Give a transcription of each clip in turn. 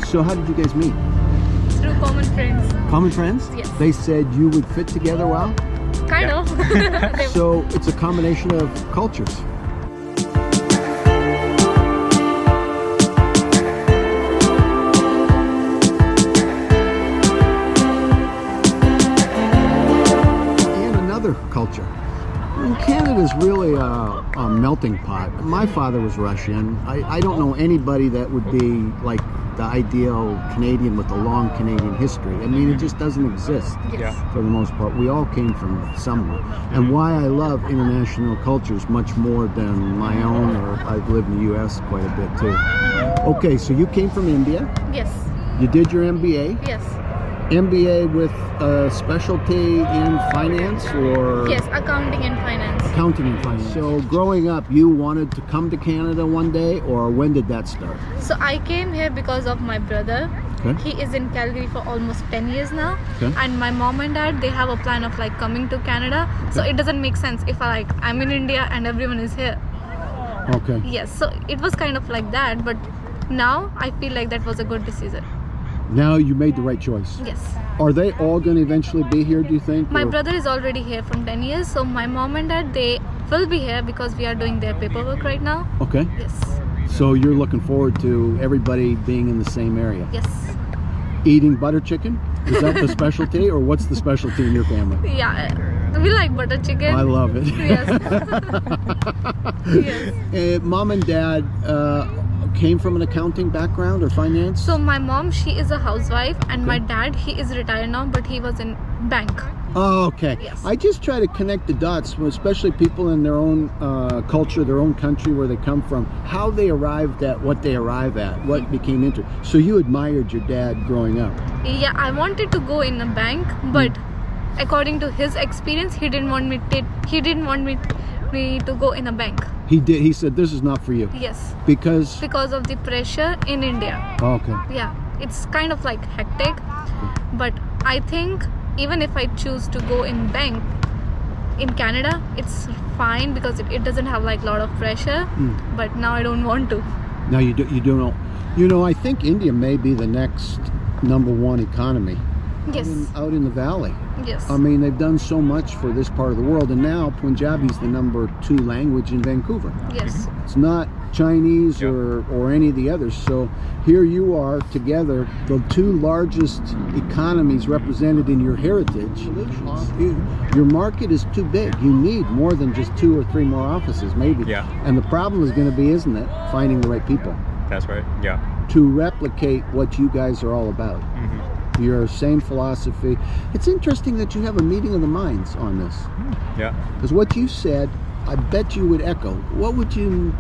So how did you guys meet? Through common friends. Common friends? Yes. They said you would fit together well? Kind of. So it's a combination of cultures. And another culture. Canada's really a melting pot. My father was Russian. I don't know anybody that would be like the ideal Canadian with a long Canadian history. I mean, it just doesn't exist for the most part. We all came from somewhere. And why I love international cultures much more than my own, or I've lived in the US quite a bit too. Okay, so you came from India. Yes. You did your MBA. Yes. MBA with a specialty in finance or? Yes, accounting and finance. Accounting and finance. So growing up, you wanted to come to Canada one day, or when did that start? So I came here because of my brother. Okay. He is in Calgary for almost 10 years now. Okay. And my mom and dad, they have a plan of like coming to Canada. So it doesn't make sense if I'm in India and everyone is here. Okay. Yes, so it was kind of like that, but now I feel like that was a good decision. Now you made the right choice. Yes. Are they all going to eventually be here, do you think? My or? brother is already here from 10 years, so my mom and dad, they will be here because we are doing their paperwork right now. Okay. Yes. So you're looking forward to everybody being in the same area? Yes. Eating butter chicken? Is that the specialty, or what's the specialty in your family? Yeah, we like butter chicken. I love it. Yes. Yes. Mom and dad came from an accounting background or finance? So my mom, she is a housewife, and my dad, he is retired now, but he was in bank. Oh, okay. Yes. I just try to connect the dots, especially people in their own culture, their own country, where they come from, how they arrived at what they arrive at, what became interesting. So you admired your dad growing up? Yeah, I wanted to go in a bank, but according to his experience, he didn't want me to go in a bank. He did. He said, this is not for you. Yes. Because of the pressure in India. Oh, okay. Yeah, it's kind of like hectic, but I think even if I choose to go in bank in Canada, it's fine because it doesn't have like a lot of pressure, but now I don't want to. Now you don't know. You know, I think India may be the next #1 economy. Yes. Out in the valley. Yes. I mean, they've done so much for this part of the world, and now Punjabi is the #2 language in Vancouver. Yes. It's not Chinese or any of the others. So here you are together, the two largest economies represented in your heritage. Your market is too big. You need more than just 2 or 3 more offices, maybe. Yeah. And the problem is going to be, isn't it, finding the right people That's right. Yeah. to replicate what you guys are all about. Your same philosophy. It's interesting that you have a meeting of the minds on this. Yeah. Because what you said, I bet you would echo. What would you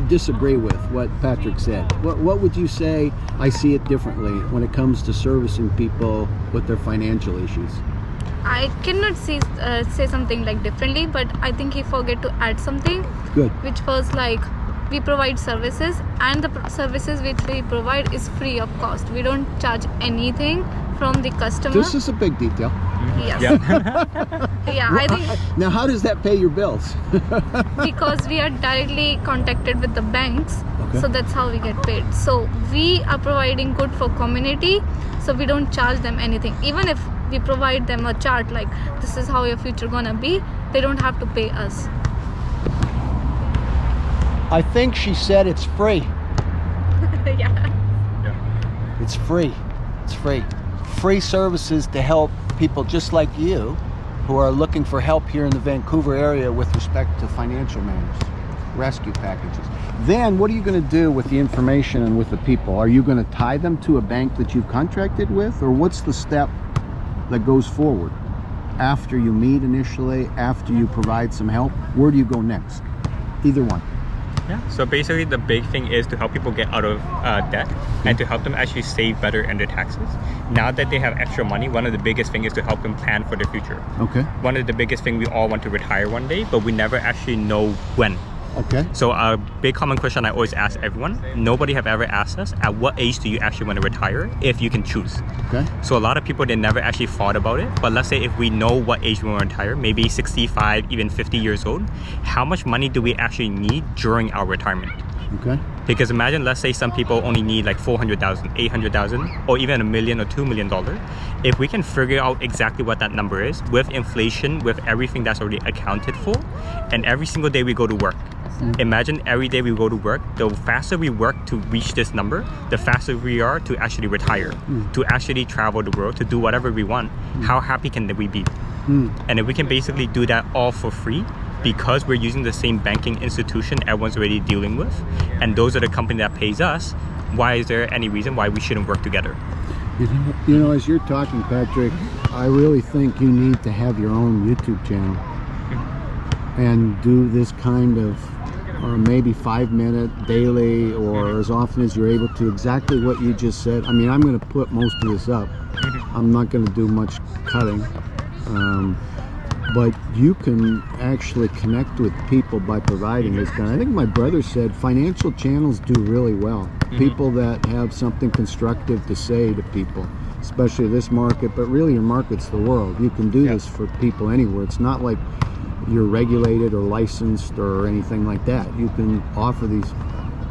disagree with, what Patrick said? What would you say, I see it differently when it comes to servicing people with their financial issues? I cannot say something like differently, but I think he forgot to add something. Good. Which was like, we provide services, and the services which we provide is free of cost. We don't charge anything from the customer. This is a big detail. Yes. Yeah. Yeah, I think Now, how does that pay your bills? because we are directly contacted with the banks, Okay. so that's how we get paid. So we are providing good for community, so we don't charge them anything. Even if we provide them a chart like, this is how your future gonna be, they don't have to pay us. I think she said it's free. Yeah. It's free. It's free. Free services to help people just like you who are looking for help here in the Vancouver area with respect to financial matters, rescue packages. Then what are you going to do with the information and with the people? Are you going to tie them to a bank that you've contracted with, or what's the step that goes forward after you meet initially, after you provide some help? Where do you go next? Either one. Yeah. So basically, the big thing is to help people get out of debt and to help them actually save better in their taxes. Now that they have extra money, one of the biggest things is to help them plan for the future. Okay. One of the biggest things, we all want to retire one day, but we never actually know when. Okay. So a big common question I always ask everyone, nobody have ever asked us, at what age do you actually want to retire if you can choose? Okay. So a lot of people, they never actually thought about it. But let's say if we know what age we want to retire, maybe 65, even 50 years old, how much money do we actually need during our retirement? Okay. Because imagine, let's say some people only need like 400,000, 800,000, or even $1 million or $2 million. If we can figure out exactly what that number is with inflation, with everything that's already accounted for, and every single day we go to work. Imagine every day we go to work, the faster we work to reach this number, the faster we are to actually retire, to actually travel the world, to do whatever we want. How happy can we be? And if we can basically do that all for free, because we're using the same banking institution everyone's already dealing with, and those are the company that pays us, why is there any reason why we shouldn't work together? You know, as you're talking, Patrick, I really think you need to have your own YouTube channel and do this kind of, or maybe 5-minute daily, or as often as you're able to, exactly what you just said. I mean, I'm going to put most of this up. I'm not going to do much cutting. But you can actually connect with people by providing this kind. I think my brother said financial channels do really well. People that have something constructive to say to people, especially this market, but really your market's the world. You can do this for people anywhere. It's not like you're regulated or licensed or anything like that. You can offer these.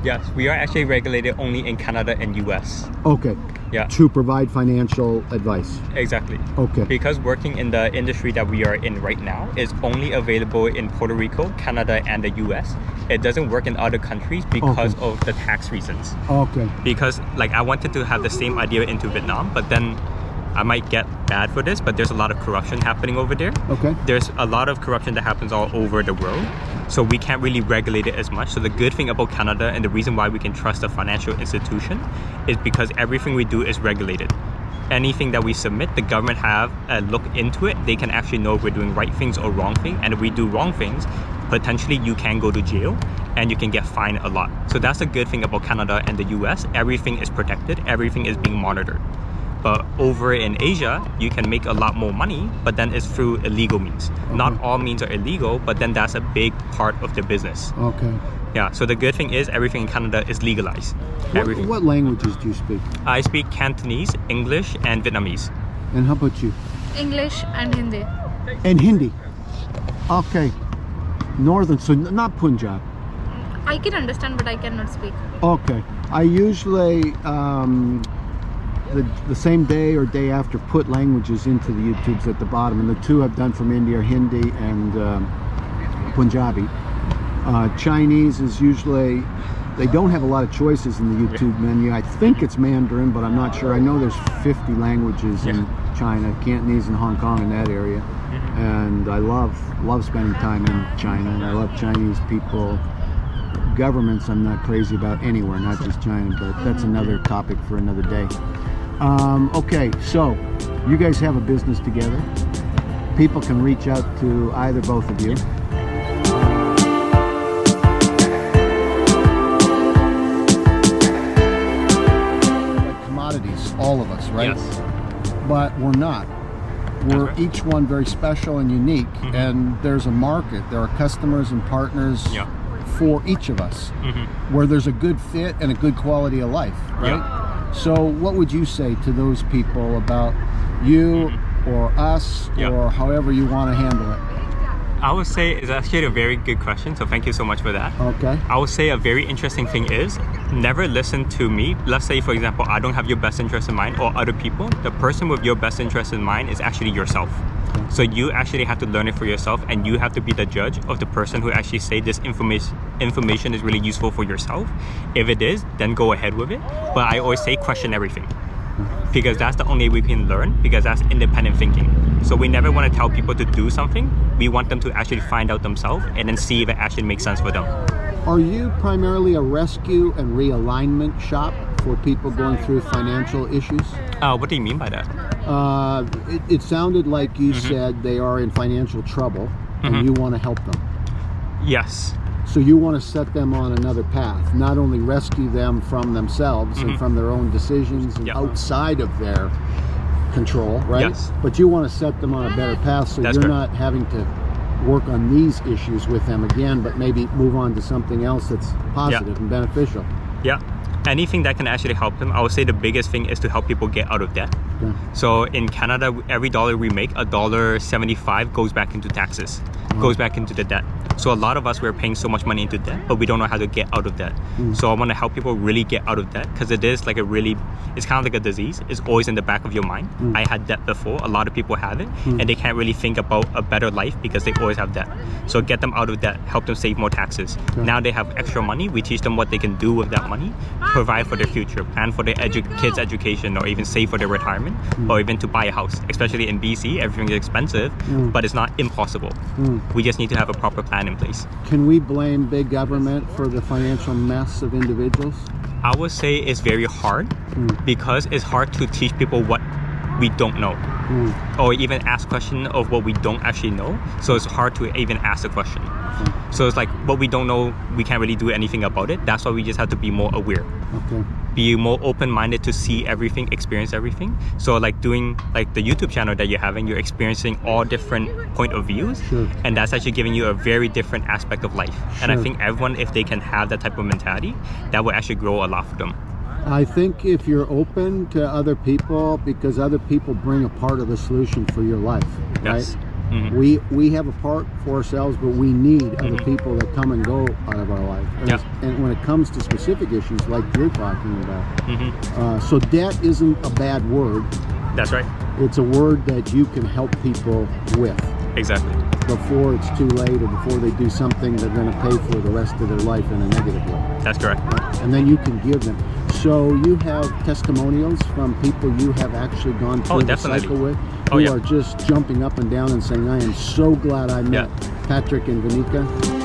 Yes, we are actually regulated only in Canada and US. Okay. Yeah. To provide financial advice. Exactly. Okay. Because working in the industry that we are in right now is only available in Puerto Rico, Canada, and the US. It doesn't work in other countries because of the tax reasons. Okay. Because like I wanted to have the same idea into Vietnam, but then I might get bad for this, but there's a lot of corruption happening over there. Okay. There's a lot of corruption that happens all over the world. So we can't really regulate it as much. So the good thing about Canada, and the reason why we can trust a financial institution, is because everything we do is regulated. Anything that we submit, the government have a look into it. They can actually know if we're doing right things or wrong things. And if we do wrong things, potentially you can go to jail and you can get fined a lot. So that's the good thing about Canada and the US. Everything is protected. Everything is being monitored. But over in Asia, you can make a lot more money, but then it's through illegal means. Not all means are illegal, but then that's a big part of the business. Okay. Yeah, so the good thing is everything in Canada is legalized. Everything. What languages do you speak? I speak Cantonese, English, and Vietnamese. And how about you? English and Hindi. And Hindi. Okay. Northern, so not Punjab. I can understand, but I cannot speak. Okay. I usually the same day or day after put languages into the YouTubes at the bottom, and the two I've done from India are Hindi and Punjabi. Chinese is usually, they don't have a lot of choices in the YouTube menu. I think it's Mandarin, but I'm not sure. I know there's 50 languages in China, Cantonese in Hong Kong, in that area. And I love spending time in China, and I love Chinese people. Governments I'm not crazy about anywhere, not just China, but that's another topic for another day. Okay, so you guys have a business together. People can reach out to either, both of you. Commodities, all of us, right? Yes. But we're not. We're each one very special and unique, and there's a market. There are customers and partners for each of us, where there's a good fit and a good quality of life, right? So what would you say to those people about you or us or however you want to handle it? I would say it's actually a very good question, so thank you so much for that. Okay. I would say a very interesting thing is never listen to me. Let's say, for example, I don't have your best interest in mind, or other people. The person with your best interest in mind is actually yourself. So you actually have to learn it for yourself, and you have to be the judge of the person who actually say this information is really useful for yourself. If it is, then go ahead with it. But I always say question everything, because that's the only way we can learn, because that's independent thinking. So we never want to tell people to do something. We want them to actually find out themselves and then see if it actually makes sense for them. Are you primarily a rescue and realignment shop for people going through financial issues? What do you mean by that? It sounded like you said they are in financial trouble and you want to help them. Yes. So you want to set them on another path, not only rescue them from themselves and from their own decisions and outside of their control, right? Yes. But you want to set them on a better path, so That's you're correct. not having to work on these issues with them again, but maybe move on to something else that's positive and beneficial. Yeah. anything that can actually help them. I would say the biggest thing is to help people get out of debt. Yeah. So in Canada, every dollar we make, $1.75 goes back into taxes, goes back into the debt. So a lot of us, we're paying so much money into debt, but we don't know how to get out of debt. So I want to help people really get out of debt, because it is like it's kind of like a disease. It's always in the back of your mind. I had debt before. A lot of people have it, and they can't really think about a better life because they always have debt. So get them out of debt, help them save more taxes. Now they have extra money. We teach them what they can do with that money, provide for their future, plan for their kids' education, or even save for their retirement, or even to buy a house. Especially in BC, everything is expensive, but it's not impossible. We just need to have a proper plan in place. Can we blame big government for the financial mess of individuals? I would say it's very hard because it's hard to teach people what we don't know, or even ask questions of what we don't actually know. So it's hard to even ask the question. So it's like what we don't know, we can't really do anything about it. That's why we just have to be more aware. Okay. Be more open-minded to see everything, experience everything. So like doing like the YouTube channel that you're having, you're experiencing all different point of views, and that's actually giving you a very different aspect of life. And I think everyone, if they can have that type of mentality, that will actually grow a lot for them. I think if you're open to other people, because other people bring a part of the solution for your life, Yes. right? We have a part for ourselves, but we need other people that come and go out of our life. And when it comes to specific issues like you're talking about, so debt isn't a bad word. That's right. It's a word that you can help people with. Exactly. Before it's too late, or before they do something they're going to pay for the rest of their life in a negative way. That's correct. And then you can give them. So you have testimonials from people you have actually gone through the cycle with, who are just jumping up and down and saying, I am so glad I met Patrick and Vanika.